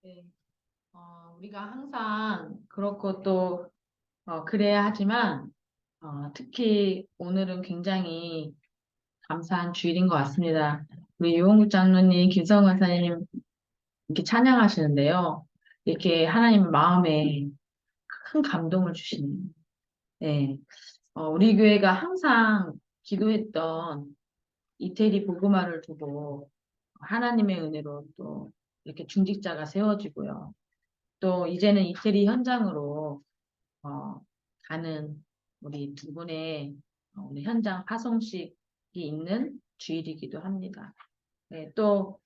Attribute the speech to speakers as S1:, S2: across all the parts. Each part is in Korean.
S1: 네, 우리가 항상 그렇고 또 그래야 하지만 특히 오늘은 굉장히 감사한 주일인 것 같습니다. 우리 유홍국 장로님, 김성원 사님 이렇게 찬양하시는데요. 이렇게 하나님 마음에 큰 감동을 주시네요. 네, 우리 교회가 항상 기도했던 이태리 복음화를 두고 하나님의 은혜로 또 이렇게 중직자가 세워지고요. 또 이제는 이태리 현장으로 어, 가는 우리 두 분의 오늘 현장 파송식이 있는 주일이기도 합니다. 네, 또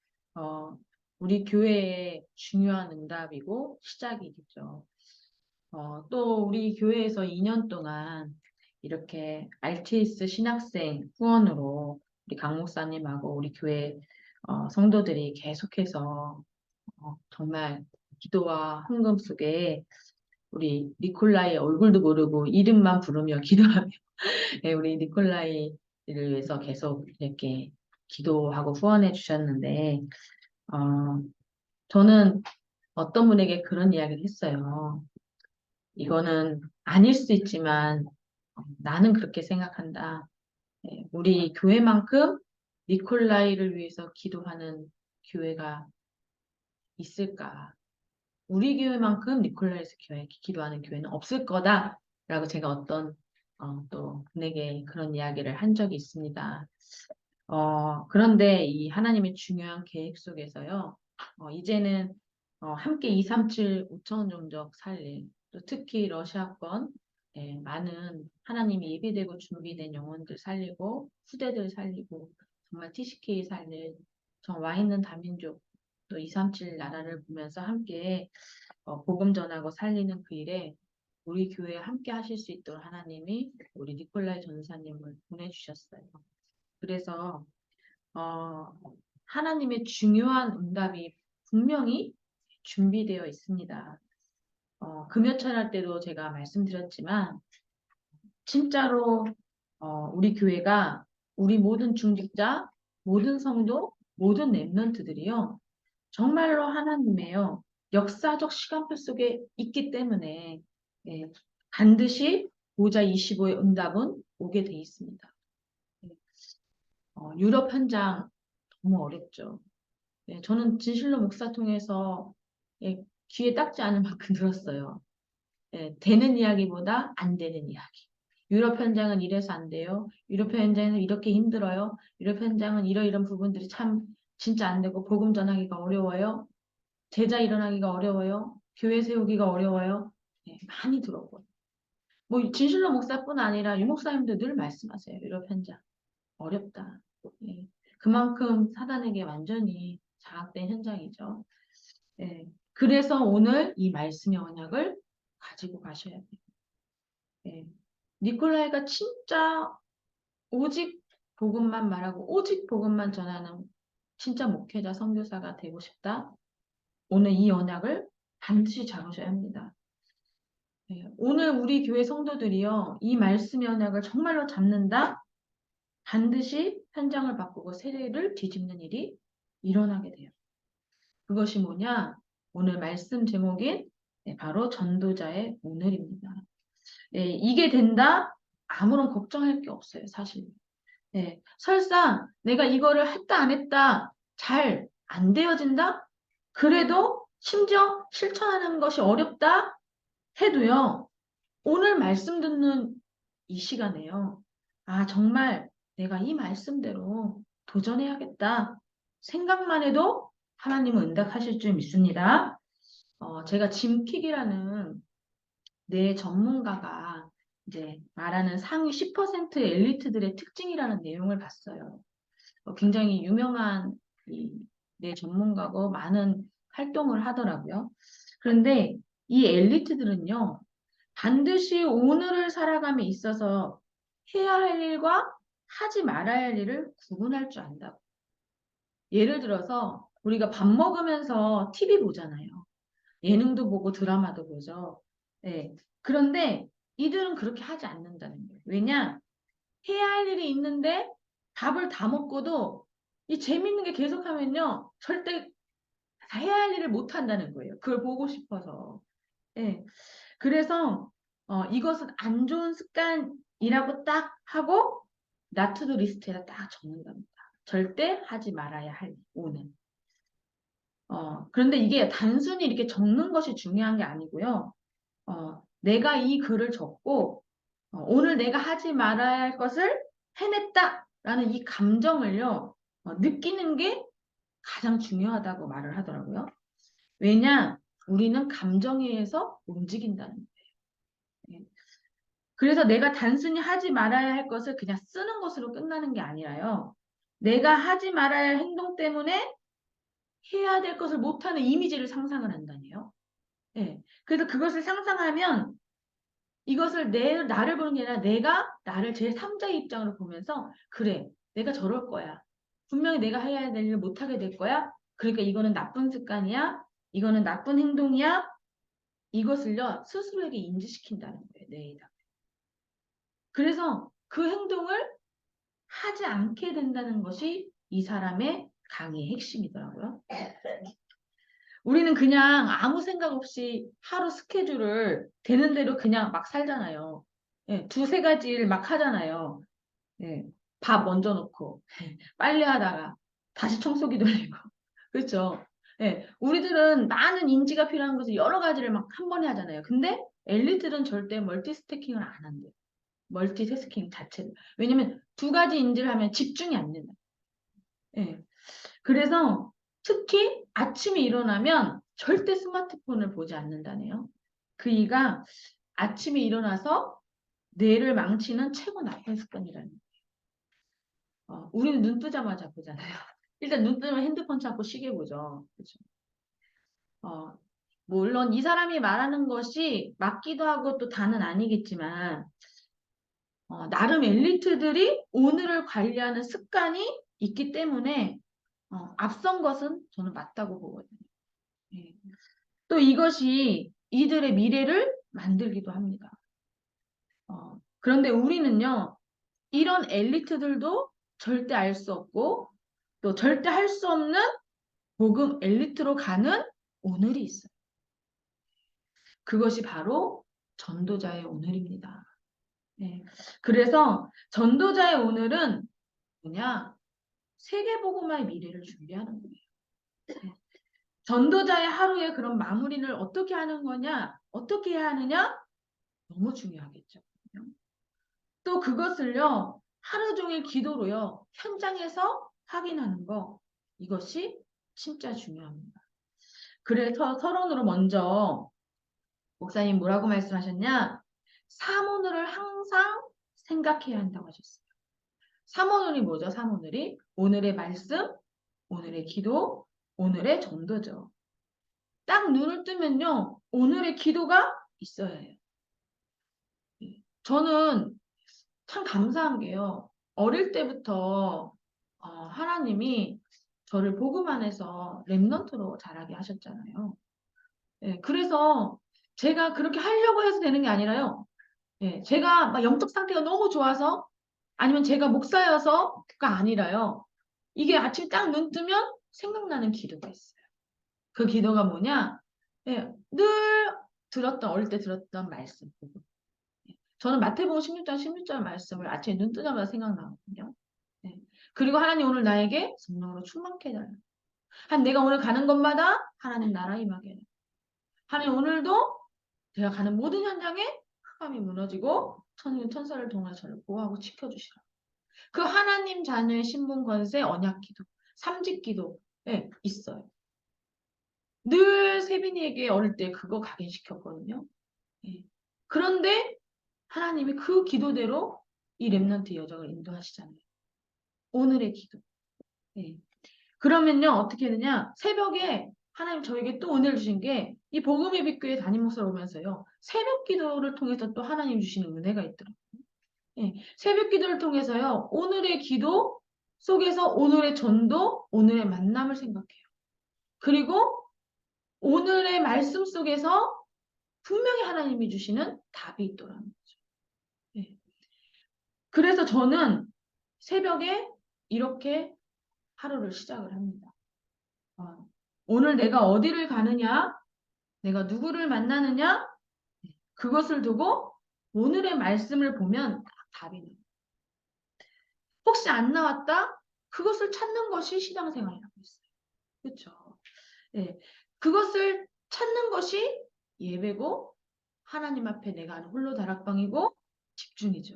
S1: 우리 교회의 중요한 응답이고 시작이겠죠. 또 우리 교회에서 2년 동안 이렇게 RTS 신학생 후원으로 우리 강 목사님하고 우리 교회 성도들이 계속해서 정말 기도와 헌금 속에 우리 니콜라의 얼굴도 모르고 이름만 부르며 기도하며 네, 우리 니콜라이를 위해서 계속 이렇게 기도하고 후원해 주셨는데 어, 저는 어떤 분에게 그런 이야기를 했어요. 이거는 아닐 수 있지만 나는 그렇게 생각한다. 네, 우리 교회만큼 니콜라이를 위해서 기도하는 교회가 있을까? 우리 교회만큼 니콜라이스 교회 기도하는 교회는 없을 거다라고 제가 어떤 또 분에게 그런 이야기를 한 적이 있습니다. 그런데 이 하나님의 중요한 계획 속에서요, 이제는 함께 237 5천 종족 살릴, 또 특히 러시아권 많은 하나님이 예비되고 준비된 영혼들 살리고 후대들 살리고 정말 TCK 살릴 정 와 있는 다민족 또 237 나라를 보면서 함께 복음 전하고 살리는 그 일에 우리 교회에 함께 하실 수 있도록 하나님이 우리 니콜라이 전사님을 보내주셨어요. 그래서 어, 하나님의 중요한 응답이 분명히 준비되어 있습니다. 금요철 할 때도 제가 말씀드렸지만 진짜로 우리 교회가 우리 모든 중직자, 모든 성도, 모든 랩런트들이요. 정말로 하나님의요. 역사적 시간표 속에 있기 때문에 예, 반드시 보좌 25의 응답은 오게 돼 있습니다. 예, 유럽 현장 너무 어렵죠. 예, 저는 진실로 목사 통해서 예, 귀에 딱지 않을 만큼 들었어요. 예, 되는 이야기보다 안 되는 이야기. 유럽 현장은 이래서 안 돼요. 유럽 현장은 이렇게 힘들어요. 유럽 현장은 이러이런 부분들이 참 진짜 안 되고 복음 전하기가 어려워요. 제자 일어나기가 어려워요. 교회 세우기가 어려워요. 네, 많이 들어보요. 뭐 진실로 목사뿐 아니라 유 목사님도 늘 말씀하세요. 유럽 현장 어렵다. 예, 그만큼 사단에게 완전히 장악된 현장이죠. 예, 그래서 오늘 이 말씀의 언약을 가지고 가셔야 돼요. 예, 니콜라이가 진짜 오직 복음만 말하고 오직 복음만 전하는 진짜 목회자 선교사가 되고 싶다. 오늘 이 언약을 반드시 잡으셔야 합니다. 네, 오늘 우리 교회 성도들이요, 이 말씀의 언약을 정말로 잡는다? 반드시 현장을 바꾸고 세례를 뒤집는 일이 일어나게 돼요. 그것이 뭐냐? 오늘 말씀 제목인 바로 전도자의 오늘입니다. 이게 된다? 아무런 걱정할 게 없어요, 사실. 설사 내가 이거를 했다 안 했다 잘 안 되어진다? 그래도 심지어 실천하는 것이 어렵다 해도요. 오늘 말씀 듣는 이 시간에요. 아, 정말 내가 이 말씀대로 도전해야겠다. 생각만 해도 하나님은 응답하실 줄 믿습니다. 제가 짐킥이라는 내 전문가가 이제 말하는 상위 10% 엘리트들의 특징이라는 내용을 봤어요. 굉장히 유명한 내 전문가고 많은 활동을 하더라고요. 그런데 이 엘리트들은요, 반드시 오늘을 살아감에 있어서 해야 할 일과 하지 말아야 할 일을 구분할 줄 안다고. 예를 들어서 우리가 밥 먹으면서 TV 보잖아요. 예능도 보고 드라마도 보죠. 네. 그런데 이들은 그렇게 하지 않는다는 거예요. 왜냐? 해야 할 일이 있는데 밥을 다 먹고도 이 재밌는 게 계속하면요. 절대 해야 할 일을 못 한다는 거예요. 그걸 보고 싶어서. 예. 그래서 이것은 안 좋은 습관이라고 딱 하고 나투두 리스트에다 딱 적는답니다. 절대 하지 말아야 할 오늘. 그런데 이게 단순히 이렇게 적는 것이 중요한 게 아니고요. 내가 이 글을 적고 오늘 내가 하지 말아야 할 것을 해냈다라는 이 감정을요, 느끼는 게 가장 중요하다고 말을 하더라고요. 왜냐? 우리는 감정에 의해서 움직인다는 거예요. 예. 그래서 내가 단순히 하지 말아야 할 것을 그냥 쓰는 것으로 끝나는 게 아니라요. 내가 하지 말아야 할 행동 때문에 해야 될 것을 못하는 이미지를 상상을 한다네요. 예. 그래서 그것을 상상하면 이것을 나를 보는 게 아니라 내가 나를 제3자의 입장으로 보면서 그래, 내가 저럴 거야. 분명히 내가 해야 될 일을 못하게 될 거야. 그러니까 이거는 나쁜 습관이야. 이거는 나쁜 행동이야. 이것을요, 스스로에게 인지시킨다는 거예요, 뇌에다. 그래서 그 행동을 하지 않게 된다는 것이 이 사람의 강의의 핵심이더라고요. 우리는 그냥 아무 생각 없이 하루 스케줄을 되는 대로 그냥 막 살잖아요. 예, 두세 가지 일 막 하잖아요. 예, 밥 먼저 놓고, 빨래하다가 다시 청소기 돌리고. 그렇죠? 예, 우리들은 많은 인지가 필요한 것을 여러 가지를 막 한 번에 하잖아요. 근데 엘리트는 절대 멀티스태킹을 안 한대요. 멀티태스킹 자체를. 왜냐면 두 가지 인지를 하면 집중이 안 된다. 예. 그래서 특히 아침에 일어나면 절대 스마트폰을 보지 않는다네요. 그 이가 아침에 일어나서 뇌를 망치는 최고 나쁜 습관이라는 거예요. 우리는 눈 뜨자마자 보잖아요. 일단 눈 뜨면 핸드폰 찾고 시계 보죠. 그렇죠? 어, 물론 이 사람이 말하는 것이 맞기도 하고 또 다는 아니겠지만 나름 엘리트들이 오늘을 관리하는 습관이 있기 때문에 앞선 것은 저는 맞다고 보거든요. 예. 또 이것이 이들의 미래를 만들기도 합니다. 그런데 우리는요, 이런 엘리트들도 절대 알 수 없고, 또 절대 할 수 없는 복음 엘리트로 가는 오늘이 있어요. 그것이 바로 전도자의 오늘입니다. 네. 그래서 전도자의 오늘은 뭐냐? 세계복음화의 미래를 준비하는 거예요. 네. 전도자의 하루에 그런 마무리를 어떻게 하는 거냐? 어떻게 해야 하느냐? 너무 중요하겠죠. 또 그것을요, 하루 종일 기도로요, 현장에서 확인하는 거, 이것이 진짜 중요합니다. 그래서 서론으로 먼저 목사님 뭐라고 말씀하셨냐? 사모늘을 항상 생각해야 한다고 하셨어요. 사모늘이 뭐죠? 사모늘이 오늘의 말씀, 오늘의 기도, 오늘의 전도죠. 딱 눈을 뜨면요, 오늘의 기도가 있어야 해요. 저는 참 감사한 게요. 어릴 때부터 하나님이 저를 복음 안에서 랩넌트로 자라게 하셨잖아요. 예, 그래서 제가 그렇게 하려고 해서 되는 게 아니라요. 예, 제가 막 영적 상태가 너무 좋아서 아니면 제가 목사여서가 아니라요. 이게 아침 딱 눈 뜨면 생각나는 기도가 있어요. 그 기도가 뭐냐? 예, 늘 어릴 때 들었던 말씀. 저는 마태복음 16장 16절 말씀을 아침에 눈 뜨자마자 생각나거든요. 네. 그리고 하나님 오늘 나에게 성령으로 충만케 해달라. 내가 오늘 가는 곳마다 하나님 나라 임하게 해라. 하나님 오늘도 제가 가는 모든 현장에 흑암이 무너지고 천사를 통해 저를 보호하고 지켜주시라. 그 하나님 자녀의 신분 권세 언약 기도, 삼직 기도에 있어요. 늘 세빈이에게 어릴 때 그거 각인시켰거든요. 예. 그런데 하나님이 그 기도대로 이 렘넌트 여정을 인도하시잖아요. 오늘의 기도. 예. 그러면요, 어떻게 되냐? 새벽에 하나님 저에게 또 은혜를 주신 게 이 복음의 빛교회 담임 목사로 오면서요. 새벽 기도를 통해서 또 하나님 주시는 은혜가 있더라고요. 예. 새벽 기도를 통해서요. 오늘의 기도 속에서 오늘의 전도, 오늘의 만남을 생각해요. 그리고 오늘의 말씀 속에서 분명히 하나님이 주시는 답이 있더라는 거죠. 예. 그래서 저는 새벽에 이렇게 하루를 시작을 합니다. 오늘 내가 어디를 가느냐, 내가 누구를 만나느냐, 그것을 두고 오늘의 말씀을 보면 딱 답이 나요. 혹시 안 나왔다? 그것을 찾는 것이 신앙생활이라고 했어요. 그렇죠? 예. 그것을 찾는 것이 예배고 하나님 앞에 내가 하는 홀로 다락방이고 집중이죠.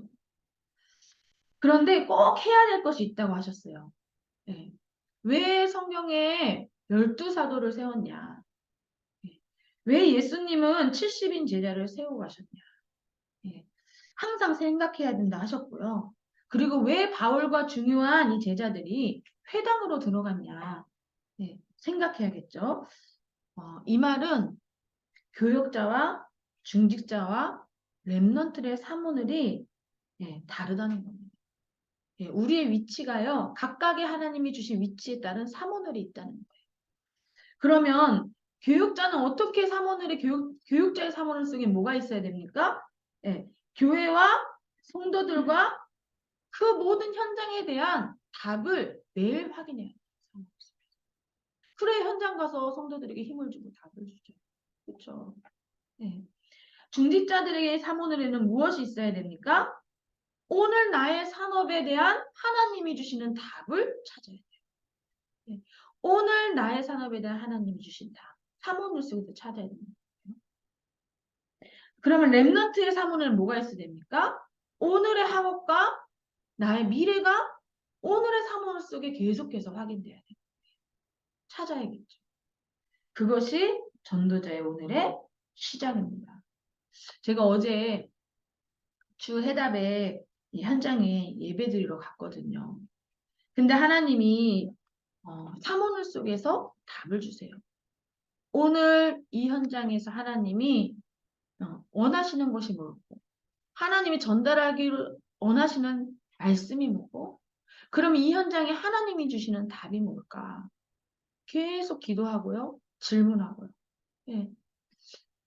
S1: 그런데 꼭 해야 될 것이 있다고 하셨어요. 예. 왜 성경에 12사도를 세웠냐? 예. 왜 예수님은 70인 제자를 세우고 가셨냐? 예. 항상 생각해야 된다 하셨고요. 그리고 왜 바울과 중요한 이 제자들이 회당으로 들어갔냐? 예. 생각해야겠죠. 이 말은 교역자와 중직자와 렘넌트의 사모늘이 다르다는 겁니다. 예, 우리의 위치가요, 각각의 하나님이 주신 위치에 따른 사모늘이 있다는 거예요. 그러면 교육자는 어떻게 사모늘의 교육자의 사모늘 속에 뭐가 있어야 됩니까? 예, 교회와 성도들과 그 모든 현장에 대한 답을 매일 확인해야 돼요. 그래 현장 가서 성도들에게 힘을 주고 답을 주죠. 그렇죠? 네. 중직자들에게 사모늘에는 무엇이 있어야 됩니까? 오늘 나의 산업에 대한 하나님이 주시는 답을 찾아야 돼요. 네. 오늘 나의 산업에 대한 하나님이 주신 답. 사모늘 속에서 찾아야 됩니다. 그러면 렘넌트의 사모늘은 뭐가 있어야 됩니까? 오늘의 학업과 나의 미래가 오늘의 사모늘 속에 계속해서 확인돼야 돼요. 찾아야겠죠. 그것이 전도자의 오늘의 시작입니다. 제가 어제 주 해답에 이 현장에 예배드리러 갔거든요. 근데 하나님이 사모늘 속에서 답을 주세요. 오늘 이 현장에서 하나님이 원하시는 것이 뭐고 하나님이 전달하기를 원하시는 말씀이 뭐고 그럼 이 현장에 하나님이 주시는 답이 뭘까? 계속 기도하고요. 질문하고요. 예.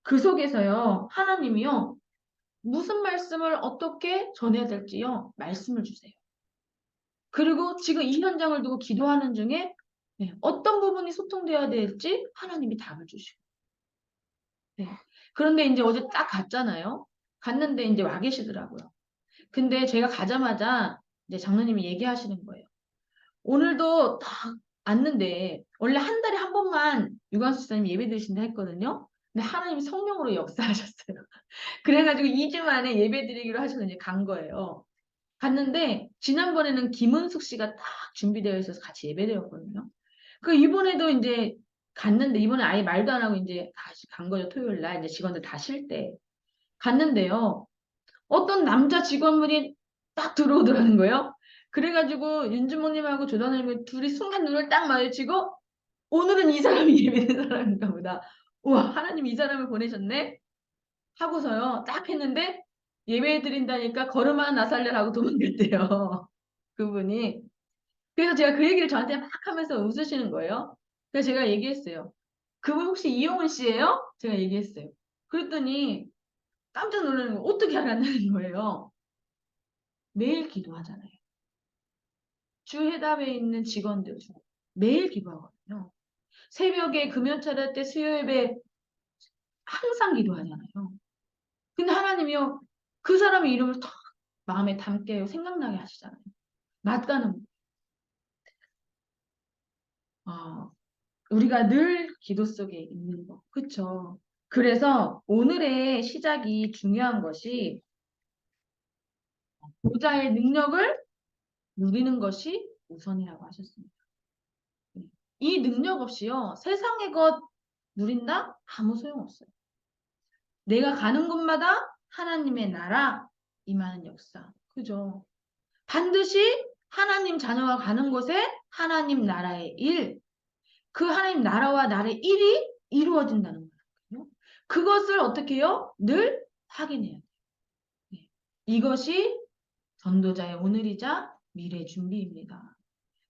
S1: 그 속에서요. 하나님이요. 무슨 말씀을 어떻게 전해야 될지요. 말씀을 주세요. 그리고 지금 이 현장을 두고 기도하는 중에 어떤 부분이 소통되어야 될지 하나님이 답을 주시고. 네. 그런데 이제 어제 딱 갔잖아요. 갔는데 이제 와 계시더라고요. 근데 제가 가자마자 이제 장로님이 얘기하시는 거예요. 오늘도 딱 왔는데 원래 한 달에 한 번만 유관수 집사님 예배 드리신다 했거든요. 근데 하나님이 성령으로 역사하셨어요. 그래가지고 2주 만에 예배 드리기로 하셔서 이제 간 거예요. 갔는데 지난번에는 김은숙 씨가 딱 준비되어 있어서 같이 예배 드렸거든요. 그 이번에도 이제 갔는데 이번에 아예 말도 안 하고 이제 다시 간 거죠. 토요일 날 이제 직원들 다 쉴 때 갔는데요. 어떤 남자 직원분이 딱 들어오더라는 거예요. 그래가지고 윤주모님하고 조단원님 둘이 순간 눈을 딱 마주치고 오늘은 이 사람이 예배된 사람인가 보다. 우와 하나님 이 사람을 보내셨네 하고서요. 딱 했는데 예배 드린다니까 걸음 하나 나살려 하고 도망갔대요. 그분이. 그래서 제가 그 얘기를 저한테 막 하면서 웃으시는 거예요. 그래서 제가 얘기했어요. 그분 혹시 이용훈 씨예요? 제가 얘기했어요. 그랬더니 깜짝 놀라는 거 어떻게 알았냐는 거예요. 매일 기도하잖아요. 주 해답에 있는 직원들 중 매일 기도하거든요. 새벽에 금요 차례 때 수요 예배 항상 기도하잖아요. 근데 하나님이요 그 사람의 이름을 탁 마음에 담게 생각나게 하시잖아요. 맞가는 우리가 늘 기도 속에 있는 거. 그쵸? 그래서 오늘의 시작이 중요한 것이 보좌의 능력을 누리는 것이 우선이라고 하셨습니다. 이 능력 없이요, 세상의 것 누린다? 아무 소용없어요. 내가 가는 곳마다 하나님의 나라, 임하는 역사. 그죠? 반드시 하나님 자녀가 가는 곳에 하나님 나라의 일, 그 하나님 나라와 나라의 일이 이루어진다는 거예요. 그것을 어떻게 해요? 늘 확인해야 돼요. 네. 이것이 전도자의 오늘이자 미래 준비입니다.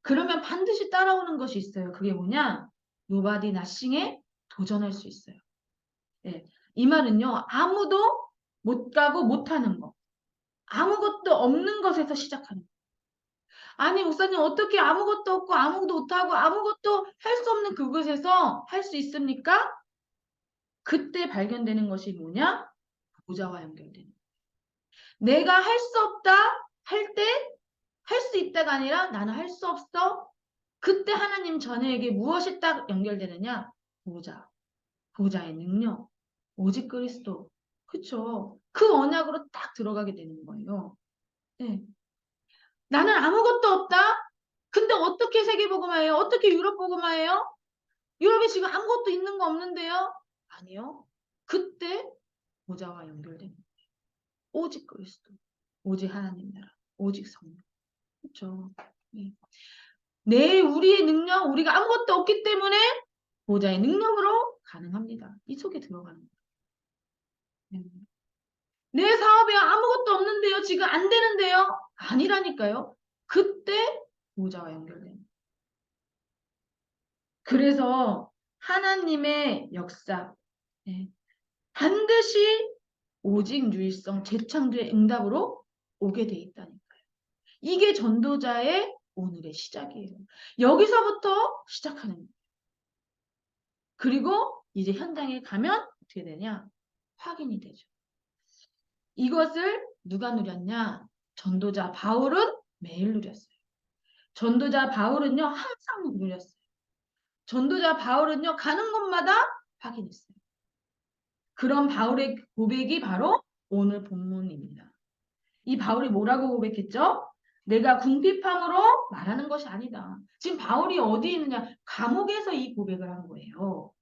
S1: 그러면 반드시 따라오는 것이 있어요. 그게 뭐냐? 노바디 나싱에 도전할 수 있어요. 네. 이 말은요. 아무도 못 가고 못하는 거. 아무것도 없는 것에서 시작하는 거. 아니, 목사님, 어떻게 아무것도 없고 아무것도 못하고 아무것도 할 수 없는 그곳에서 할 수 있습니까? 그때 발견되는 것이 뭐냐? 보좌와 연결되는. 내가 할 수 없다 할 때 할 수 있다가 아니라 나는 할 수 없어. 그때 하나님 전에에게 무엇이 딱 연결되느냐? 보좌, 보좌의 능력, 오직 그리스도. 그쵸? 그 언약으로 딱 들어가게 되는 거예요. 네. 나는 아무것도 없다? 근데 어떻게 세계복음화해요? 어떻게 유럽복음화해요? 유럽에 지금 아무것도 있는 거 없는데요? 아니요. 그때 보좌와 연결되는 거예요. 오직 그리스도, 오직 하나님 나라, 오직 성령. 그렇죠? 네. 우리의 능력, 우리가 아무것도 없기 때문에 보좌의 능력으로 가능합니다. 이 속에 들어가는 거예요. 내 사업에 아무것도 없는데요. 지금 안 되는데요. 아니라니까요. 그때 보좌와 연결돼요. 그래서 하나님의 역사, 네. 반드시 오직 유일성 재창조의 응답으로 오게 돼 있다니까요. 이게 전도자의 오늘의 시작이에요. 여기서부터 시작하는 거예요. 그리고 이제 현장에 가면 어떻게 되냐? 확인이 되죠. 이것을 누가 누렸냐? 전도자 바울은 매일 누렸어요. 전도자 바울은요, 항상 누렸어요. 전도자 바울은요, 가는 곳마다 확인했어요. 그런 바울의 고백이 바로 오늘 본문입니다. 이 바울이 뭐라고 고백했죠? 내가 궁핍함으로 말하는 것이 아니다. 지금 바울이 어디 있느냐? 감옥에서 이 고백을 한 거예요.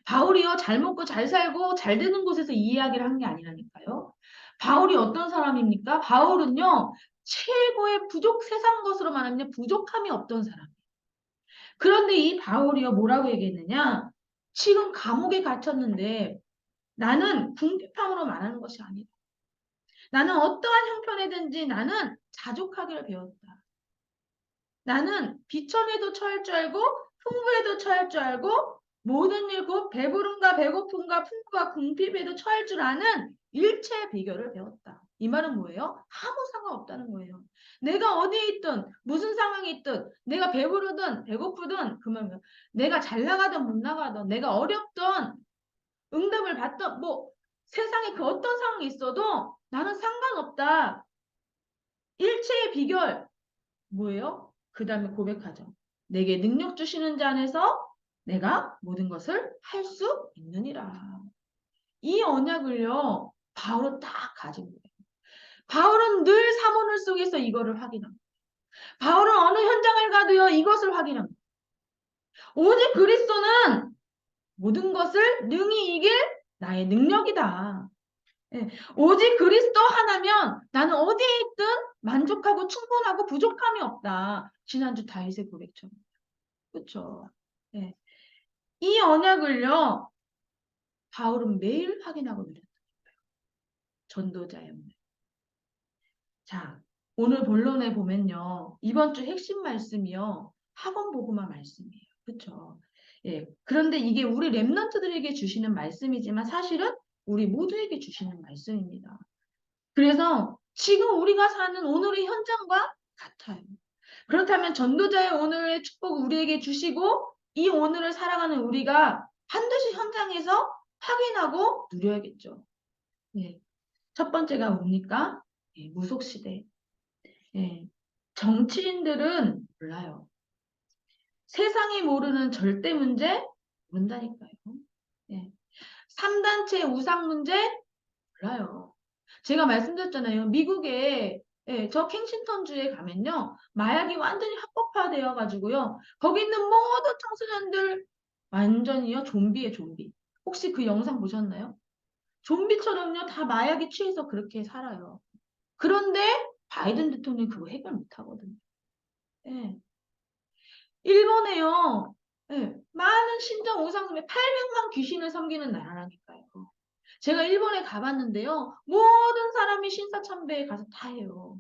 S1: 바울이요, 잘 먹고 잘 살고 잘 되는 곳에서 이 이야기를 한 게 아니라니까요. 바울이 어떤 사람입니까? 바울은요, 최고의 부족, 세상 것으로 말하면 부족함이 없던 사람. 그런데 이 바울이요, 뭐라고 얘기했느냐? 지금 감옥에 갇혔는데 나는 궁핍함으로 말하는 것이 아니다. 나는 어떠한 형편이든지 나는 자족하기를 배웠다. 나는 비천에도 처할 줄 알고 풍부에도 처할 줄 알고 모든 일 곧 배부름과 배고픔과 풍부와 궁핍에도 처할 줄 아는 일체의 비결을 배웠다. 이 말은 뭐예요? 아무 상관없다는 거예요. 내가 어디에 있든 무슨 상황이 있든 내가 배부르든 배고프든 그러면 내가 잘 나가든 못 나가든 내가 어렵든 응답을 받든 뭐 세상에 그 어떤 상황이 있어도 나는 상관없다. 일체의 비결 뭐예요? 그 다음에 고백하죠. 내게 능력 주시는 자 안에서 내가 모든 것을 할 수 있느니라. 이 언약을요, 바울은 딱 가진 거예요. 바울은 늘 사모를 속에서 이거를 확인합니다. 바울은 어느 현장을 가도요, 이것을 확인합니다. 오직 그리스도는 모든 것을 능히 이길 나의 능력이다. 예, 오직 그리스도 하나면 나는 어디에 있든 만족하고 충분하고 부족함이 없다. 지난주 다윗의 고백처럼. 그렇죠. 예. 이 언약을요, 바울은 매일 확인하고 누렸어요. 전도자의 언약. 자, 오늘 본론에 보면요, 이번 주 핵심 말씀이요, 학원 복음화 말씀이에요. 그렇죠. 예. 그런데 이게 우리 랩런트들에게 주시는 말씀이지만 사실은 우리 모두에게 주시는 말씀입니다. 그래서 지금 우리가 사는 오늘의 현장과 같아요. 그렇다면 전도자의 오늘의 축복 우리에게 주시고 이 오늘을 살아가는 우리가 반드시 현장에서 확인하고 누려야겠죠. 예. 첫 번째가 뭡니까? 예, 무속시대. 예. 정치인들은 몰라요. 세상이 모르는 절대 문제 모른다니까요. 예. 3단체 우상 문제 몰라요. 제가 말씀드렸잖아요. 미국에 저 킹싱턴주에 가면요. 마약이 완전히 합법화되어 가지고요. 거기 있는 모든 청소년들 완전히요. 좀비에 좀비. 혹시 그 영상 보셨나요? 좀비처럼요. 다 마약에 취해서 그렇게 살아요. 그런데 바이든 대통령이 그거 해결 못 하거든요. 예. 일본에요. 예. 많은 신정 우상숭배 800만 귀신을 섬기는 나라라니까요. 제가 일본에 가봤는데요. 모든 사람이 신사참배에 가서 다 해요.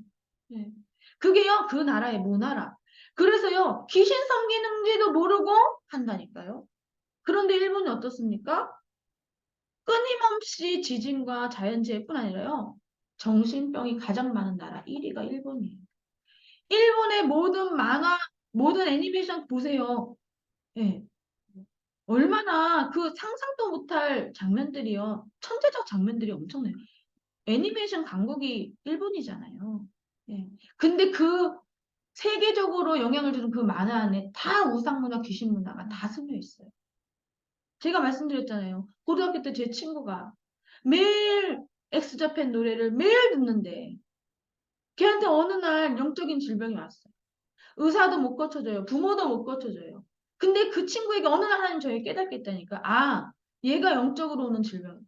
S1: 네. 그게요, 그 나라의 문화라. 그래서요, 귀신 섬기는지도 모르고 한다니까요. 그런데 일본이 어떻습니까? 끊임없이 지진과 자연재해뿐 아니라요. 정신병이 가장 많은 나라 1위가 일본이에요. 일본의 모든 만화, 모든 애니메이션 보세요. 예. 얼마나 그 상상도 못할 장면들이요. 천재적 장면들이 엄청나요. 애니메이션 강국이 일본이잖아요. 예. 근데 그 세계적으로 영향을 주는 그 만화 안에 다 우상문화, 귀신문화가 다 스며 있어요. 제가 말씀드렸잖아요. 고등학교 때 제 친구가 매일 엑스자팬 노래를 매일 듣는데 걔한테 어느 날 영적인 질병이 왔어요. 의사도 못 고쳐줘요. 부모도 못 고쳐줘요. 근데 그 친구에게 어느 날 하나님 저에게 깨닫게 했다니까. 아, 얘가 영적으로 오는 질병.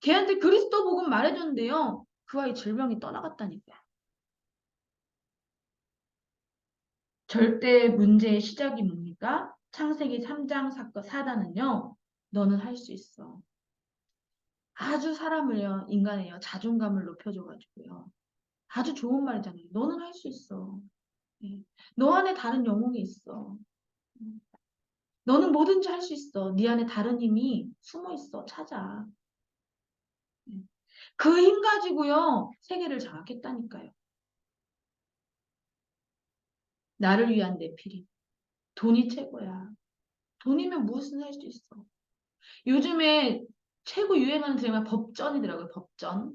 S1: 걔한테 그리스도 복음 말해줬는데요. 그 아이 질병이 떠나갔다니까. 절대 문제의 시작이 뭡니까? 창세기 3장 사건 4단은요. 너는 할 수 있어. 아주 사람을요, 인간의요, 자존감을 높여줘가지고요. 아주 좋은 말이잖아요. 너는 할 수 있어. 예. 너 안에 다른 영혼이 있어. 음. 너는 뭐든지 할 수 있어. 네 안에 다른 힘이 숨어 있어. 찾아. 예. 그 힘 가지고요, 세계를 장악했다니까요. 나를 위한 내필이. 돈이 최고야. 돈이면 무엇은 할 수 있어. 요즘에 최고 유행하는 드라마 법전이더라고요. 법전.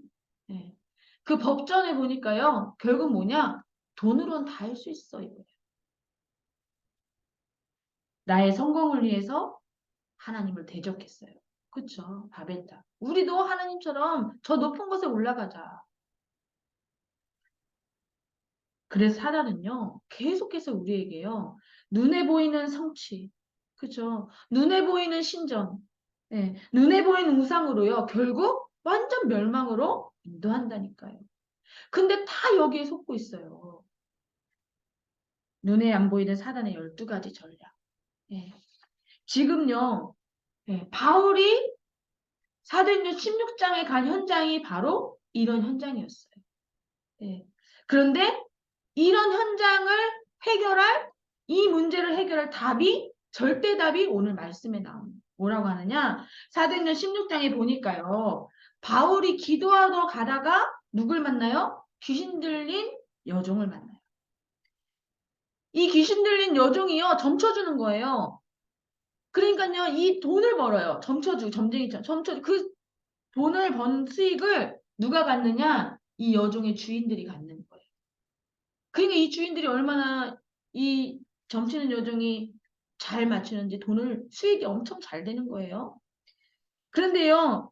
S1: 예. 그 법전에 보니까요. 결국 뭐냐? 돈으로는 다 할 수 있어. 이거예요. 나의 성공을 위해서 하나님을 대적했어요. 그쵸? 바벨탑. 우리도 하나님처럼 저 높은 곳에 올라가자. 그래서 사단은요. 계속해서 우리에게요. 눈에 보이는 성취. 그죠? 눈에 보이는 신전. 예, 눈에 보이는 우상으로요. 결국 완전 멸망으로 인도한다니까요. 근데 다 여기에 속고 있어요. 눈에 안 보이는 사단의 12가지 전략. 예. 지금요, 예, 바울이 사도행전 16장에 간 현장이 바로 이런 현장이었어요. 예. 그런데 이런 현장을 해결할, 이 문제를 해결할 답이, 절대 답이 오늘 말씀에 나옵니다. 뭐라고 하느냐? 사도행전 16장에 보니까요, 바울이 기도하러 가다가 누굴 만나요? 귀신 들린 여종을 만나요. 이 귀신 들린 여종이요, 점쳐주는 거예요. 그러니까요, 이 돈을 벌어요. 점쳐주고, 점쟁이처럼. 점쳐주고, 그 돈을 번 수익을 누가 갖느냐? 이 여종의 주인들이 갖는 거예요. 그러니까 이 주인들이 얼마나 이 점치는 여종이 잘 맞추는지 돈을, 수익이 엄청 잘 되는 거예요. 그런데요,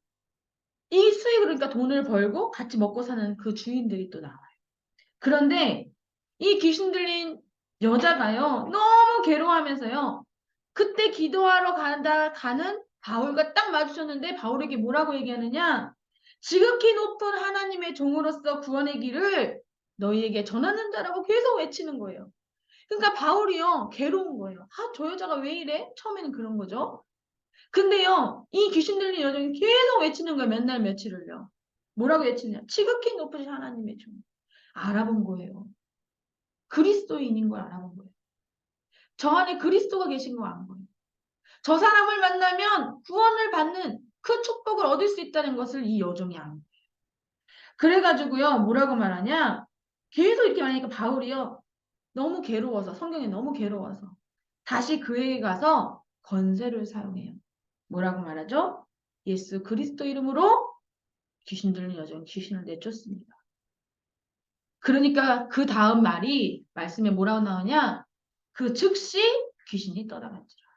S1: 이 수익을 그러니까 돈을 벌고 같이 먹고 사는 그 주인들이 또 나와요. 그런데 이 귀신 들린 여자가요, 너무 괴로워하면서요, 그때 기도하러 가는 바울과 딱 마주쳤는데 바울에게 뭐라고 얘기하느냐? 지극히 높은 하나님의 종으로서 구원의 길을 너희에게 전하는 자라고 계속 외치는 거예요. 그러니까 바울이요, 괴로운 거예요. 아, 저 여자가 왜 이래? 처음에는 그런 거죠. 근데요, 이 귀신 들린 여종이 계속 외치는 거예요. 몇 날 며칠을요. 뭐라고 외치냐? 지극히 높으신 하나님의 종. 알아본 거예요. 그리스도인인 걸 알아본 거예요. 저 안에 그리스도가 계신 거 안 거예요. 저 사람을 만나면 구원을 받는 그 축복을 얻을 수 있다는 것을 이 여종이 안 거예요. 그래가지고요, 뭐라고 말하냐? 계속 이렇게 말하니까 바울이요, 너무 괴로워서, 성경에 너무 괴로워서 다시 그에게 가서 권세를 사용해요. 뭐라고 말하죠? 예수 그리스도 이름으로 귀신 들린 여종 귀신을 내쫓습니다. 그러니까 그 다음 말이 말씀에 뭐라고 나오냐? 그 즉시 귀신이 떠나간지라.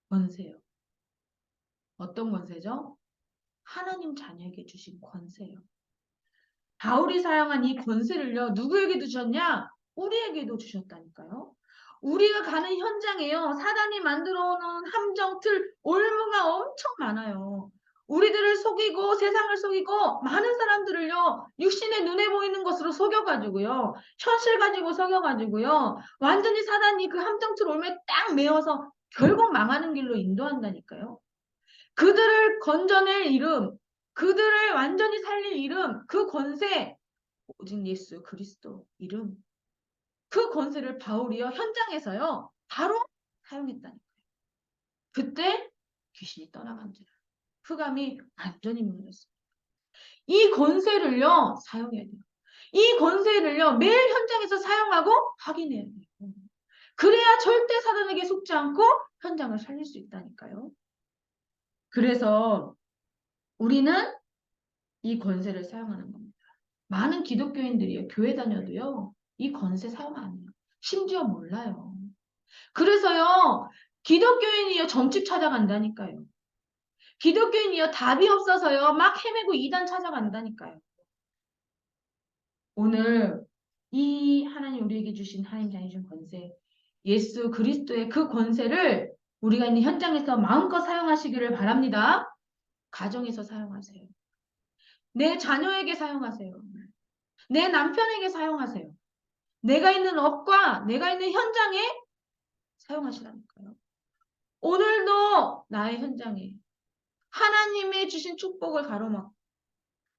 S1: 권세요. 어떤 권세죠? 하나님 자녀에게 주신 권세요. 바울이 사용한 이 권세를요, 누구에게 주셨냐? 우리에게도 주셨다니까요. 우리가 가는 현장에요, 사단이 만들어 놓은 함정, 틀, 올무가 엄청 많아요. 우리들을 속이고 세상을 속이고 많은 사람들을요, 육신의 눈에 보이는 것으로 속여가지고요, 현실 가지고 속여가지고요, 완전히 사단이 그 함정틀 올무에 딱 메어서 결국 망하는 길로 인도한다니까요. 그들을 건져낼 이름, 그들을 완전히 살릴 이름, 그 권세, 오직 예수 그리스도 이름, 그 권세를 바울이요, 현장에서요, 바로 사용했다니까요. 그때 귀신이 떠나간지라. 흑암이 완전히 무너졌어요. 이 권세를요, 사용해야 돼요. 이 권세를요, 매일 현장에서 사용하고 확인해야 돼요. 그래야 절대 사단에게 속지 않고 현장을 살릴 수 있다니까요. 그래서 우리는 이 권세를 사용하는 겁니다. 많은 기독교인들이요, 교회 다녀도요, 이 권세 사용 안 해요. 심지어 몰라요. 그래서요, 기독교인이요, 점집 찾아간다니까요. 기독교인이요, 답이 없어서요, 막 헤매고 이단 찾아간다니까요. 오늘 이 하나님 우리에게 주신 하나님 자녀 주신 권세, 예수 그리스도의 그 권세를 우리가 있는 현장에서 마음껏 사용하시기를 바랍니다. 가정에서 사용하세요. 내 자녀에게 사용하세요. 내 남편에게 사용하세요. 내가 있는 업과 내가 있는 현장에 사용하시라니까요. 오늘도 나의 현장에 하나님의 주신 축복을 가로막고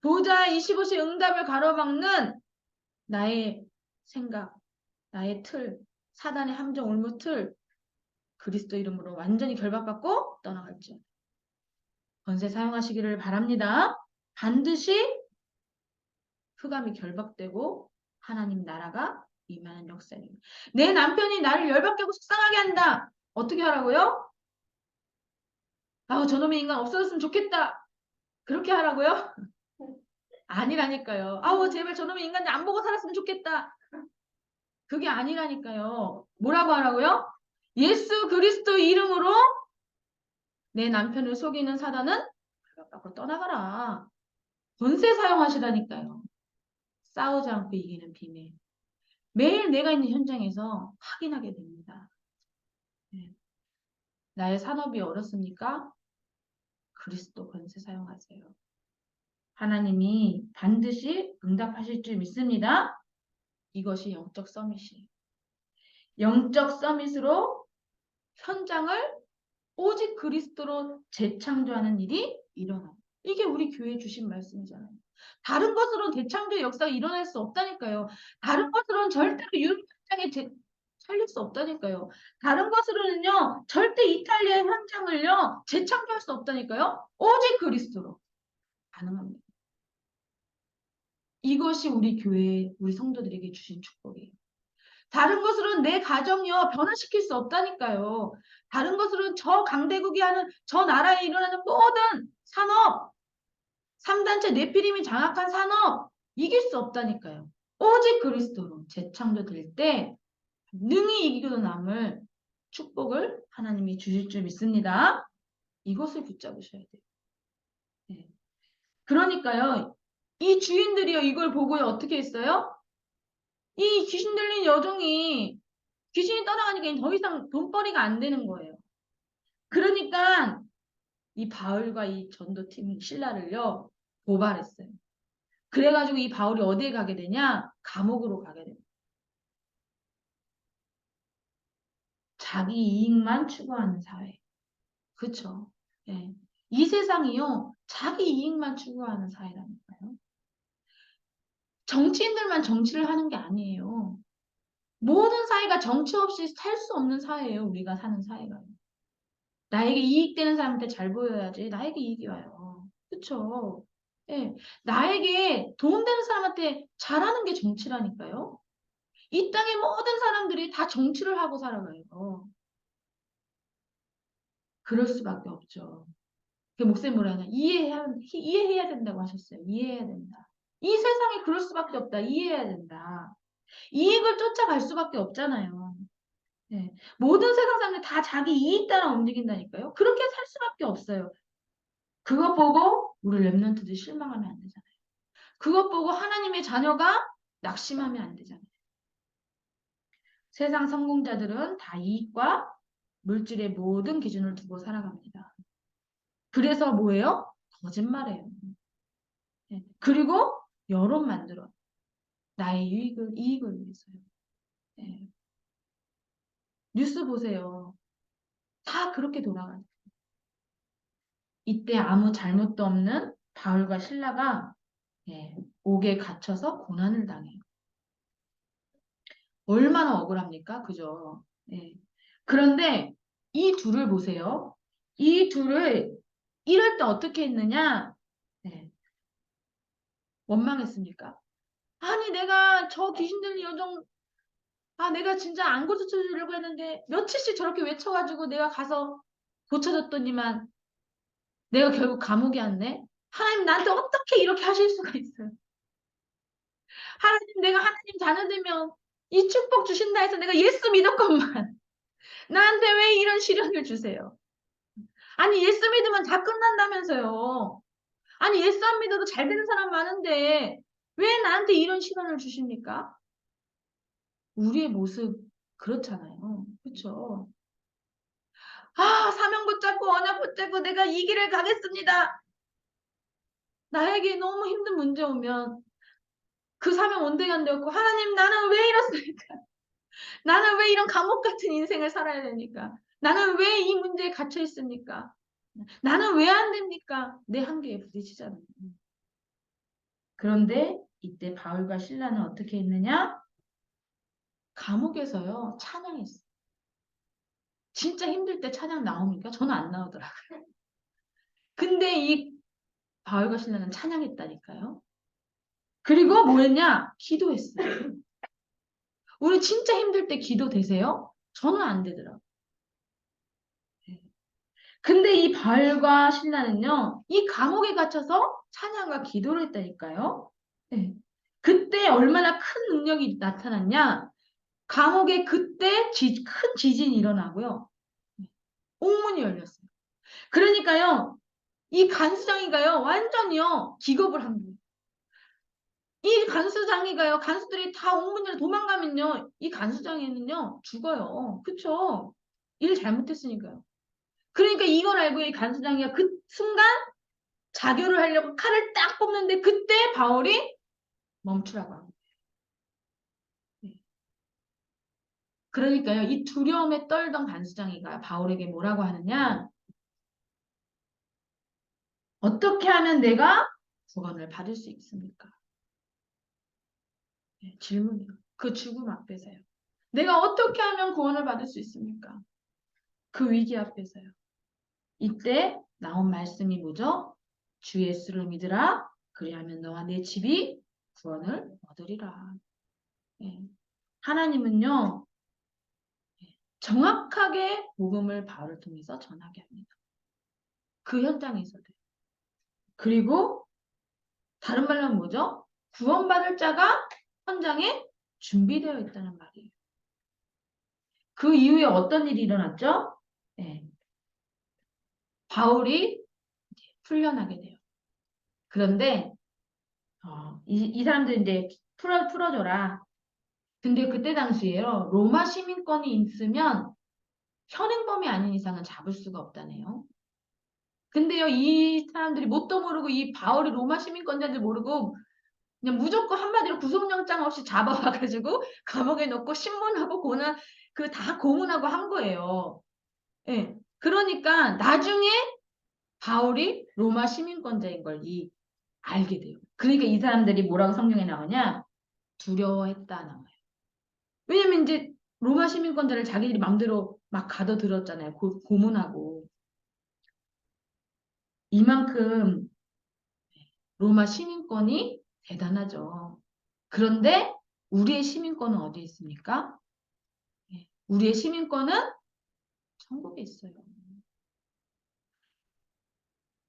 S1: 보좌 25시 응답을 가로막는 나의 생각, 나의 틀, 사단의 함정 올무틀 그리스도 이름으로 완전히 결박받고 떠나갈지어다. 권세 사용하시기를 바랍니다. 반드시 흑암이 결박되고 하나님 나라가 임하는 역사입니다. 내 남편이 나를 열받게 하고 속상하게 한다. 어떻게 하라고요? 아우 저놈의 인간 없어졌으면 좋겠다. 그렇게 하라고요? 아니라니까요. 아우 제발 저놈의 인간 안 보고 살았으면 좋겠다. 그게 아니라니까요. 뭐라고 하라고요? 예수 그리스도 이름으로 내 남편을 속이는 사단은 밖으로 떠나가라. 권세 사용하시라니까요. 싸우지 않고 이기는 비밀. 매일 내가 있는 현장에서 확인하게 됩니다. 네. 나의 산업이 어렵습니까? 그리스도 권세 사용하세요. 하나님이 반드시 응답하실 줄 믿습니다. 이것이 영적 서밋이에요. 영적 서밋으로 현장을 오직 그리스도로 재창조하는 일이 일어나요. 이게 우리 교회에 주신 말씀이잖아요. 다른 것으로는 대창조의 역사가 일어날 수 없다니까요. 다른 것으로는 절대로 유럽 현장에 살릴 수 없다니까요. 다른 것으로는요, 절대 이탈리아 현장을요, 재창조할 수 없다니까요. 오직 그리스도로 가능합니다. 이것이 우리 교회, 우리 성도들에게 주신 축복이에요. 다른 것으로는 내 가정이요, 변화시킬 수 없다니까요. 다른 것으로는 저 강대국이 하는 저 나라에 일어나는 모든 산업, 3단체 네피림이 장악한 산업, 이길 수 없다니까요. 오직 그리스도로 재창조될 때 능히 이기고 남을 축복을 하나님이 주실 줄 믿습니다. 이것을 붙잡으셔야 돼요. 네. 그러니까요. 이 주인들이요. 이걸 보고요. 어떻게 했어요? 이 귀신 들린 여종이 귀신이 떠나가니까 더 이상 돈벌이가 안 되는 거예요. 그러니까 이 바울과 이 전도팀 신라를요. 고발했어요. 그래가지고 이 바울이 어디에 가게 되냐? 감옥으로 가게 됩니다. 자기 이익만 추구하는 사회. 그쵸? 예. 이 세상이요. 자기 이익만 추구하는 사회라니까요. 정치인들만 정치를 하는 게 아니에요. 모든 사회가 정치 없이 살 수 없는 사회예요. 우리가 사는 사회가요. 나에게 이익되는 사람한테 잘 보여야지 나에게 이익이 와요. 그쵸? 예. 나에게 도움되는 사람한테 잘하는 게 정치라니까요. 이 땅의 모든 사람들이 다 정치를 하고 살아가요. 그럴 수밖에 없죠. 그 목사님 뭐라 하냐? 이해해야 된다고 하셨어요. 이해해야 된다. 이 세상에 그럴 수밖에 없다. 이해해야 된다. 이익을 쫓아갈 수밖에 없잖아요. 네. 모든 세상 사람들이 다 자기 이익 따라 움직인다니까요. 그렇게 살 수밖에 없어요. 그것 보고 우리 랩런트들이 실망하면 안 되잖아요. 그것 보고 하나님의 자녀가 낙심하면 안 되잖아요. 세상 성공자들은 다 이익과 물질의 모든 기준을 두고 살아갑니다. 그래서 뭐예요? 거짓말해요. 네. 그리고 여론 만들어. 나의 이익을 위해서요. 네. 뉴스 보세요. 다 그렇게 돌아가요. 이때 아무 잘못도 없는 바울과 신라가 옥에 갇혀서 고난을 당해요. 얼마나 억울합니까? 그죠? 예. 그런데 이 둘을 보세요. 이 둘을 이럴 때 어떻게 했느냐? 네. 원망했습니까? 아니, 내가 저 귀신 들린 요정, 내가 진짜 안 고쳐주려고 했는데, 며칠씩 저렇게 외쳐가지고 내가 가서 고쳐줬더니만, 내가 결국 감옥에 왔네? 하나님 나한테 어떻게 이렇게 하실 수가 있어요? 하나님, 내가 하나님 자녀 되면 이 축복 주신다 해서 내가 예수 믿었건만, 나한테 왜 이런 시련을 주세요? 아니, 예수 믿으면 다 끝난다면서요. 아니, 예수 안 믿어도 잘 되는 사람 많은데, 왜 나한테 이런 시련을 주십니까? 우리의 모습, 그렇잖아요. 그렇죠? 사명 붙잡고 언약 붙잡고 내가 이 길을 가겠습니다. 나에게 너무 힘든 문제 오면 그 사명 온데간데 없고 하나님 나는 왜 이렇습니까? 나는 왜 이런 감옥 같은 인생을 살아야 됩니까? 나는 왜 이 문제에 갇혀 있습니까? 나는 왜 안 됩니까? 내 한계에 부딪히잖아요. 그런데 이때 바울과 실라는 어떻게 했느냐? 감옥에서요 찬양했어요. 진짜 힘들 때 찬양 나옵니까? 저는 안 나오더라고요. 근데 이 바울과 신라는 찬양했다니까요. 그리고 뭐 했냐? 기도했어요. 우리 진짜 힘들 때 기도 되세요? 저는 안 되더라고요. 근데 이 바울과 신라는요, 이 감옥에 갇혀서 찬양과 기도를 했다니까요. 네. 그때 얼마나 큰 능력이 나타났냐? 감옥에 그때 큰 지진이 일어나고요. 옥문이 열렸어요. 그러니까요, 이 간수장이가요, 완전히요, 기겁을 한 거예요. 이 간수장이가요, 간수들이 다 옥문으로 도망가면요, 이 간수장이는요, 죽어요. 그쵸? 일 잘못했으니까요. 그러니까 이걸 알고 이 간수장이가 그 순간 자교를 하려고 칼을 딱 뽑는데 그때 바울이 멈추라고 합니다. 그러니까요, 이 두려움에 떨던 간수장이가 바울에게 뭐라고 하느냐? 어떻게 하면 내가 구원을 받을 수 있습니까? 질문이요. 그 죽음 앞에서요. 내가 어떻게 하면 구원을 받을 수 있습니까? 그 위기 앞에서요. 이때 나온 말씀이 뭐죠? 주 예수를 믿으라. 그리하면 너와 내 집이 구원을 얻으리라. 예. 하나님은요, 정확하게 복음을 바울을 통해서 전하게 합니다. 그 현장에서도. 그리고 다른 말로 하면 뭐죠? 구원받을 자가 현장에 준비되어 있다는 말이에요. 그 이후에 어떤 일이 일어났죠? 네. 바울이 풀려나게 돼요. 그런데 이 사람들 이제 풀어줘라. 근데 그때 당시에요. 로마 시민권이 있으면 현행범이 아닌 이상은 잡을 수가 없다네요. 근데요, 이 사람들이 뭣도 모르고 이 바울이 로마 시민권자인지 모르고 그냥 무조건 한마디로 구속영장 없이 잡아와가지고 감옥에 넣고 신문하고 고난 그 다 고문하고 한 거예요. 예. 그러니까 나중에 바울이 로마 시민권자인 걸 알게 돼요. 그러니까 이 사람들이 뭐라고 성경에 나오냐? 두려워했다 나와요. 왜냐면 이제 로마 시민권자를 자기들이 마음대로 막 가둬들었잖아요. 고문하고. 이만큼 로마 시민권이 대단하죠. 그런데 우리의 시민권은 어디에 있습니까? 우리의 시민권은 천국에 있어요.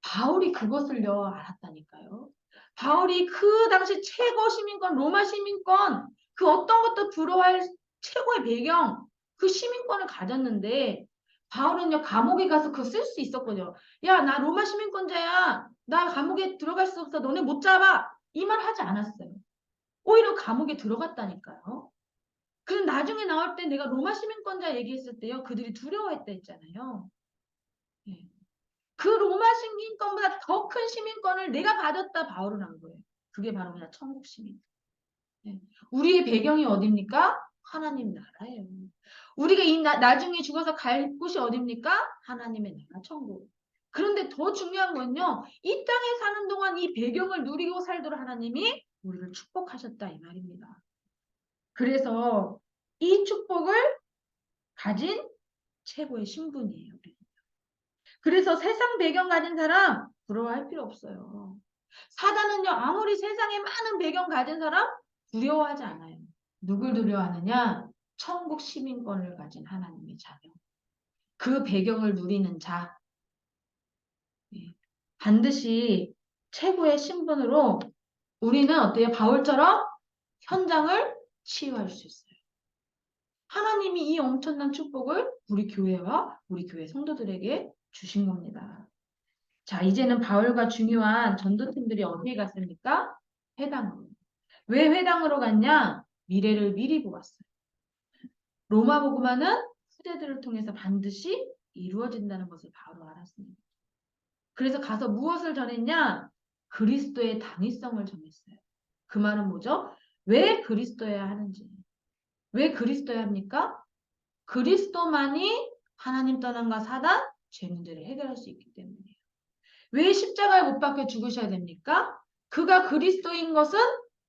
S1: 바울이 그것을요 알았다니까요. 바울이 그 당시 최고 시민권, 로마 시민권, 그 어떤 것도 부러워할 최고의 배경, 그 시민권을 가졌는데 바울은요 감옥에 가서 그거 쓸 수 있었거든요. 야, 나 로마 시민권자야. 나 감옥에 들어갈 수 없어. 너네 못 잡아. 이 말 하지 않았어요. 오히려 감옥에 들어갔다니까요. 그럼 나중에 나올 때 내가 로마 시민권자 얘기했을 때요. 그들이 두려워했다 했잖아요. 예. 그 로마 시민권보다 더 큰 시민권을 내가 받았다 바울은 한 거예요. 그게 바로 그냥 천국 시민. 예. 우리의 배경이 어딥니까? 하나님 나라예요. 우리가 나중에 죽어서 갈 곳이 어딥니까? 하나님의 나라 천국. 그런데 더 중요한 건요. 이 땅에 사는 동안 이 배경을 누리고 살도록 하나님이 우리를 축복하셨다 이 말입니다. 그래서 이 축복을 가진 최고의 신분이에요. 그래서 세상 배경 가진 사람 부러워할 필요 없어요. 사단은요, 아무리 세상에 많은 배경 가진 사람 두려워하지 않아요. 누굴 두려워하느냐? 천국 시민권을 가진 하나님의 자녀. 그 배경을 누리는 자. 예. 반드시 최고의 신분으로 우리는 어때요? 바울처럼 현장을 치유할 수 있어요. 하나님이 이 엄청난 축복을 우리 교회와 우리 교회 성도들에게 주신 겁니다. 자, 이제는 바울과 중요한 전도팀들이 어디에 갔습니까? 회당으로. 왜 회당으로 갔냐? 미래를 미리 보았어요. 로마복음화는 후대들을 통해서 반드시 이루어진다는 것을 바로 알았습니다. 그래서 가서 무엇을 전했냐? 그리스도의 당위성을 전했어요. 그 말은 뭐죠? 왜 그리스도여야 하는지. 왜 그리스도여야 합니까? 그리스도만이 하나님 떠남과 사단, 죄 문제를 해결할 수 있기 때문이에요. 왜 십자가에 못 박혀 죽으셔야 됩니까? 그가 그리스도인 것은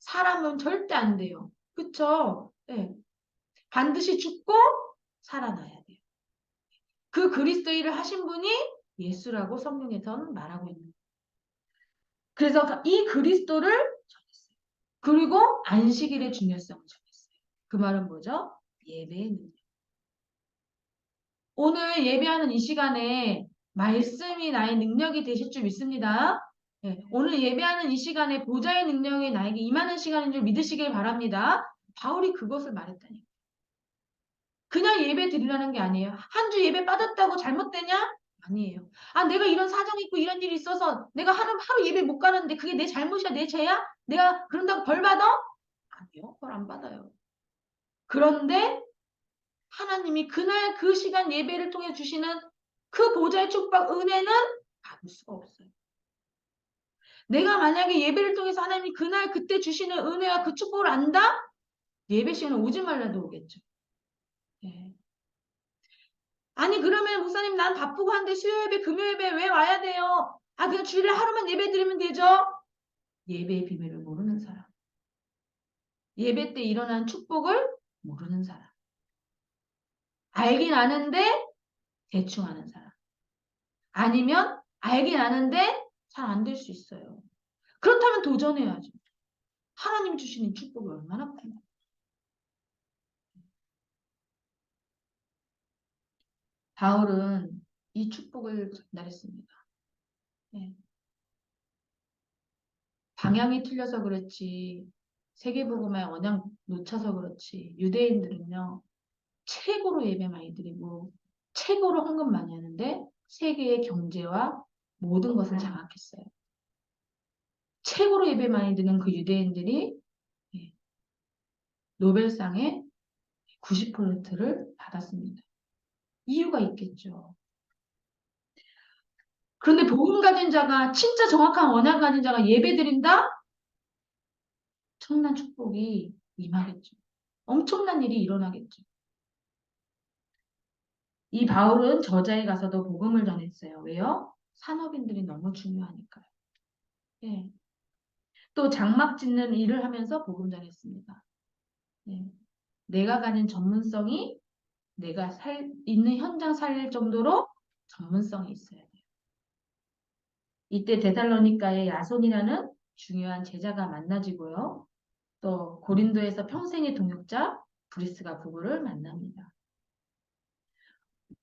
S1: 사람은 절대 안 돼요. 그쵸? 네. 반드시 죽고 살아나야 돼요. 그 그리스도 일을 하신 분이 예수라고 성경에서는 말하고 있는 거예요. 그래서 이 그리스도를 전했어요. 그리고 안식일의 중요성을 전했어요. 그 말은 뭐죠? 예배의 능력. 오늘 예배하는 이 시간에 말씀이 나의 능력이 되실 줄 믿습니다. 네, 오늘 예배하는 이 시간에 보좌의 능력이 나에게 임하는 시간인 줄 믿으시길 바랍니다. 바울이 그것을 말했다니. 그냥 예배 드리라는 게 아니에요. 한 주 예배 빠졌다고 잘못되냐? 아니에요. 아, 내가 이런 사정이 있고 이런 일이 있어서 내가 하루 예배 못 가는데 그게 내 잘못이야, 내 죄야? 내가 그런다고 벌 받아? 아니요, 벌 안 받아요. 그런데 하나님이 그날 그 시간 예배를 통해 주시는 그 보좌의 축복, 은혜는 받을 수가 없어요. 내가 만약에 예배를 통해서 하나님이 그날 그때 주시는 은혜와 그 축복을 안다? 예배 시간에 오지 말라도 오겠죠. 예. 아니 그러면 목사님 난 바쁘고 한데 수요 예배, 금요 예배 왜 와야 돼요? 아 그냥 주일에 하루만 예배 드리면 되죠? 예배의 비밀을 모르는 사람. 예배 때 일어난 축복을 모르는 사람. 알긴 아는데 대충 하는 사람. 아니면 알긴 아는데 잘 안 될 수 있어요. 그렇다면 도전해야죠. 하나님 주시는 축복이 얼마나 큽니까? 바울은 이 축복을 전달했습니다. 네. 방향이 틀려서 그렇지, 세계복음의 언약 놓쳐서 그렇지, 유대인들은요, 최고로 예배 많이 드리고, 최고로 헌금 많이 하는데, 세계의 경제와 모든 것을 장악했어요. 최고로 예배 많이 드는 그 유대인들이 예, 노벨상의 90%를 받았습니다. 이유가 있겠죠. 그런데 복음 가진 자가, 진짜 정확한 언약 가진 자가 예배 드린다? 엄청난 축복이 임하겠죠. 엄청난 일이 일어나겠죠. 이 바울은 저자에 가서도 복음을 전했어요. 왜요? 산업인들이 너무 중요하니까요. 예. 또 장막 짓는 일을 하면서 복음 전했습니다. 예. 내가 가진 전문성이 내가 있는 현장 살릴 정도로 전문성이 있어야 돼요. 이때 데살로니가의 야손이라는 중요한 제자가 만나지고요. 또 고린도에서 평생의 동역자 브리스가 부부를 만납니다.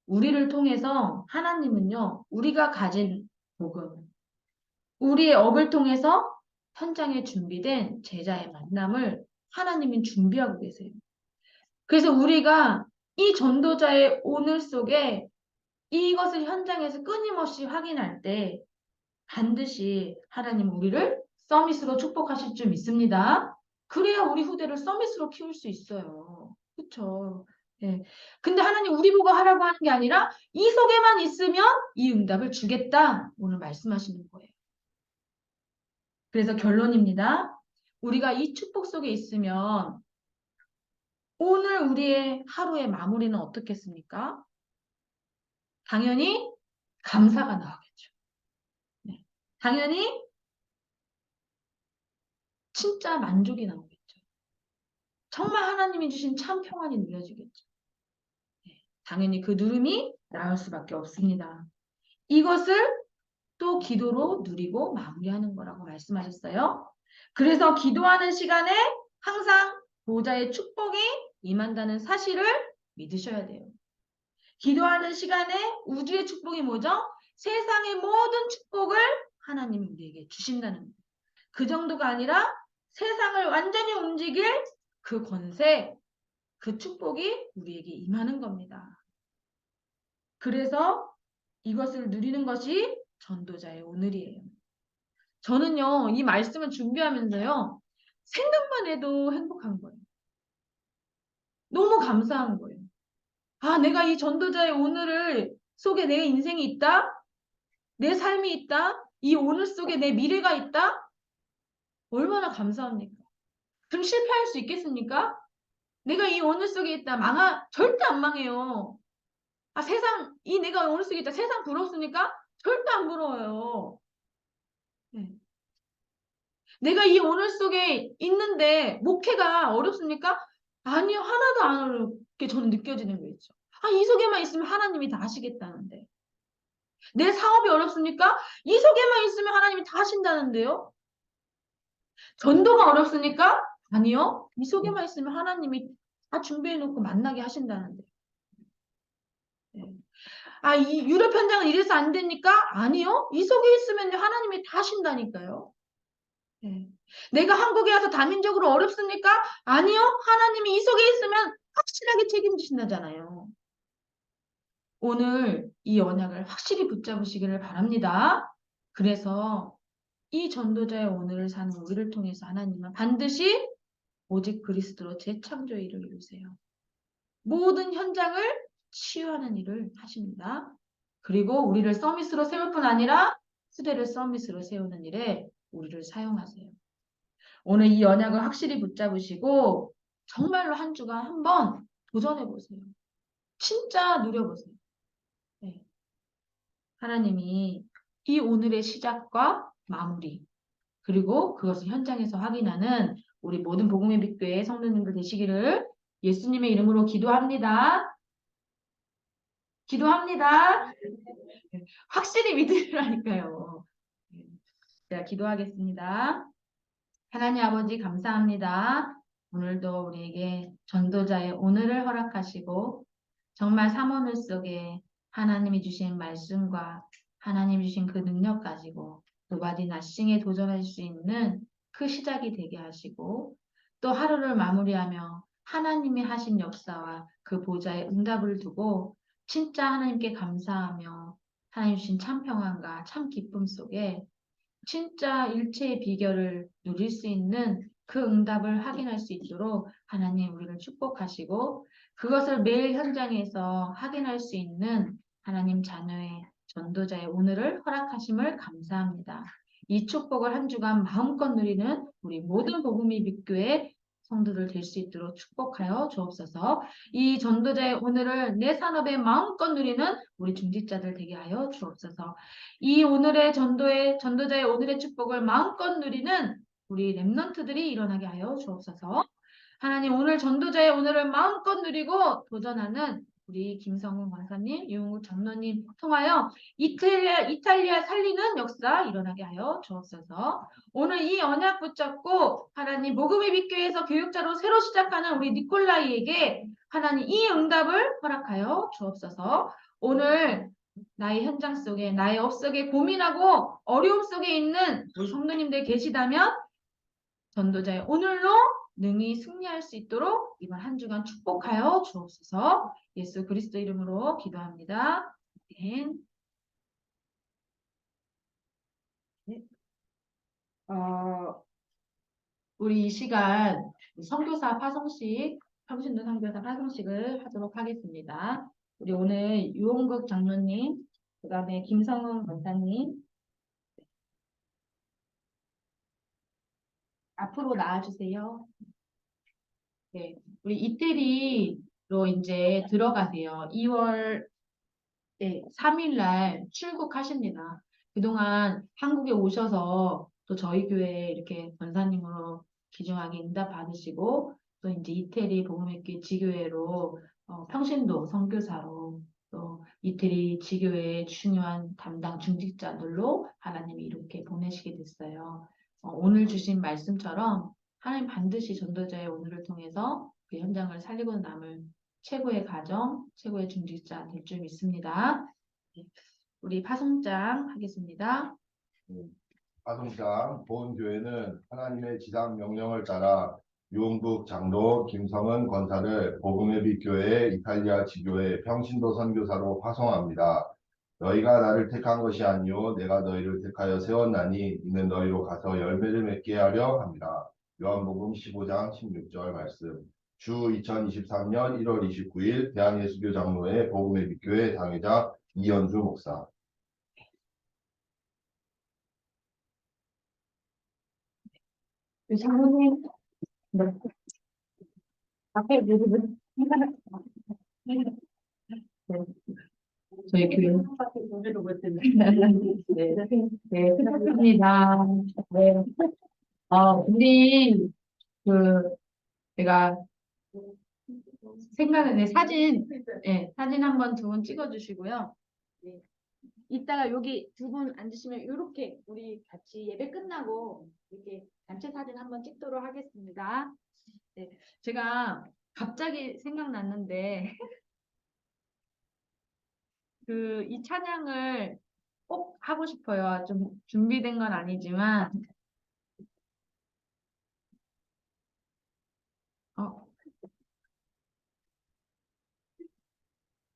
S1: 우리를 통해서 하나님은요, 우리가 가진 복음, 우리의 업을 통해서 현장에 준비된 제자의 만남을 하나님은 준비하고 계세요. 그래서 우리가 이 전도자의 오늘 속에 이것을 현장에서 끊임없이 확인할 때 반드시 하나님 우리를 서밋으로 축복하실 줄 믿습니다. 그래야 우리 후대를 서밋으로 키울 수 있어요. 그렇죠? 예. 근데 하나님 우리 보고 하라고 하는 게 아니라 이 속에만 있으면 이 응답을 주겠다. 오늘 말씀하시는 거예요. 그래서 결론입니다. 우리가 이 축복 속에 있으면 오늘 우리의 하루의 마무리는 어떻겠습니까? 당연히 감사가 나오겠죠. 네. 당연히 진짜 만족이 나오겠죠. 정말 하나님이 주신 참 평안이 누려지겠죠. 네. 당연히 그 누름이 나올 수밖에 없습니다. 이것을 또 기도로 누리고 마무리하는 거라고 말씀하셨어요. 그래서 기도하는 시간에 항상 보호자의 축복이 임한다는 사실을 믿으셔야 돼요. 기도하는 시간에 우주의 축복이 뭐죠? 세상의 모든 축복을 하나님이 우리에게 주신다는 거예요. 그 정도가 아니라 세상을 완전히 움직일 그 권세, 그 축복이 우리에게 임하는 겁니다. 그래서 이것을 누리는 것이 전도자의 오늘이에요. 저는요, 이 말씀을 준비하면서요, 생각만 해도 행복한 거예요. 너무 감사한 거예요. 아, 내가 이 전도자의 오늘을 속에 내 인생이 있다? 내 삶이 있다? 이 오늘 속에 내 미래가 있다? 얼마나 감사합니까? 그럼 실패할 수 있겠습니까? 내가 이 오늘 속에 있다. 절대 안 망해요. 아, 내가 오늘 속에 있다. 세상 부럽습니까? 절대 안 부러워요. 네. 내가 이 오늘 속에 있는데 목회가 어렵습니까? 아니요. 하나도 안 어렵게 저는 느껴지는 거 있죠. 아, 이 속에만 있으면 하나님이 다 하시겠다는데. 내 사업이 어렵습니까? 이 속에만 있으면 하나님이 다 하신다는데요. 전도가 어렵습니까? 아니요. 이 속에만 있으면 하나님이 다 준비해놓고 만나게 하신다는데. 네. 아, 이 유럽 현장은 이래서 안 됩니까? 아니요. 이 속에 있으면 하나님이 다 하신다니까요. 네. 내가 한국에 와서 다민족으로 어렵습니까? 아니요. 하나님이 이 속에 있으면 확실하게 책임지신다잖아요. 오늘 이 언약을 확실히 붙잡으시기를 바랍니다. 그래서 이 전도자의 오늘을 사는 우리를 통해서 하나님은 반드시 오직 그리스도로 재창조의 일을 이루세요. 모든 현장을 치유하는 일을 하십니다. 그리고 우리를 서밋으로 세울 뿐 아니라 후대를 서밋으로 세우는 일에 우리를 사용하세요. 오늘 이 언약을 확실히 붙잡으시고 정말로 한 주간 한번 도전해보세요. 진짜 누려보세요. 네. 하나님이 이 오늘의 시작과 마무리 그리고 그것을 현장에서 확인하는 우리 모든 복음의 빛교회 성도님들 되시기를 예수님의 이름으로 기도합니다. 기도합니다. 확실히 믿으라니까요. 제가 기도하겠습니다. 하나님 아버지 감사합니다. 오늘도 우리에게 전도자의 오늘을 허락하시고 정말 삼오늘 속에 하나님이 주신 말씀과 하나님이 주신 그 능력 가지고 두 가지 나싱에 도전할 수 있는 그 시작이 되게 하시고 또 하루를 마무리하며 하나님이 하신 역사와 그 보좌의 응답을 두고 진짜 하나님께 감사하며 하나님 주신 참 평안과 참 기쁨 속에 진짜 일체의 비결을 누릴 수 있는 그 응답을 확인할 수 있도록 하나님 우리를 축복하시고 그것을 매일 현장에서 확인할 수 있는 하나님 자녀의 전도자의 오늘을 허락하심을 감사합니다. 이 축복을 한 주간 마음껏 누리는 우리 모든 복음이 빛교회 성도들 될 수 있도록 축복하여 주옵소서. 이 전도자의 오늘을 내 산업에 마음껏 누리는 우리 중직자들 되게 하여 주옵소서. 이 오늘의 전도자의 오늘의 축복을 마음껏 누리는 우리 렘넌트들이 일어나게 하여 주옵소서. 하나님 오늘 전도자의 오늘을 마음껏 누리고 도전하는 우리 김성훈 권사님, 유흥국 장로님 통하여 이탈리아 살리는 역사 일어나게 하여 주옵소서. 오늘 이 언약 붙잡고 하나님 복음의 빛교회에서 교육자로 새로 시작하는 우리 니콜라이에게 하나님 이 응답을 허락하여 주옵소서. 오늘 나의 현장 속에 나의 업 속에 고민하고 어려움 속에 있는 우리 성도님들 계시다면 전도자의 오늘로 능히 승리할 수 있도록 이번 한 주간 축복하여 주옵소서. 예수 그리스도 이름으로 기도합니다. 아멘. 네. 우리 이 시간 선교사 파송식, 평신도 선교사 파송식을 하도록 하겠습니다. 우리 오늘 유홍국 장로님, 그 다음에 김성훈 권사님 앞으로 나와주세요. 네, 우리 이태리로 이제 들어가세요. 2월 3일 날 출국하십니다. 그동안 한국에 오셔서 또 저희 교회에 이렇게 권사님으로 귀중하게 응답 받으시고 또 이제 이태리 복음의 길 지교회로 평신도 선교사로 또 이태리 지교회의 중요한 담당 중직자들로 하나님이 이렇게 보내시게 됐어요. 오늘 주신 말씀처럼 하나님 반드시 전도자의 오늘을 통해서 그 현장을 살리고 남을 최고의 가정, 최고의 중직자 될 줄 믿습니다. 우리 파송장 하겠습니다.
S2: 파송장 본 교회는 하나님의 지상 명령을 따라 유흥국 장로 김성은 권사를 복음의 빛 교회 이탈리아 지교회 평신도 선교사로 파송합니다. 너희가 나를 택한 것이 아니요 내가 너희를 택하여 세웠나니 이는 너희로 가서 열매를 맺게 하려 합니다. 요한복음 15장 16절 말씀. 주 2023년 1월 29일 대한예수교 장로회 복음의 빛 교회 당회장 이현주 목사.
S1: 장로님, 네. 앞에 누구든 네. 저희 교회 네, 네, 수고하셨습니다. 네, 우리 그 제가 생각에 사진, 네, 사진 한번 두 분 찍어주시고요. 네. 이따가 여기 두 분 앉으시면 이렇게 우리 같이 예배 끝나고 이렇게 단체 사진 한번 찍도록 하겠습니다. 네, 제가 갑자기 생각났는데 이 찬양을 꼭 하고 싶어요. 좀 준비된 건 아니지만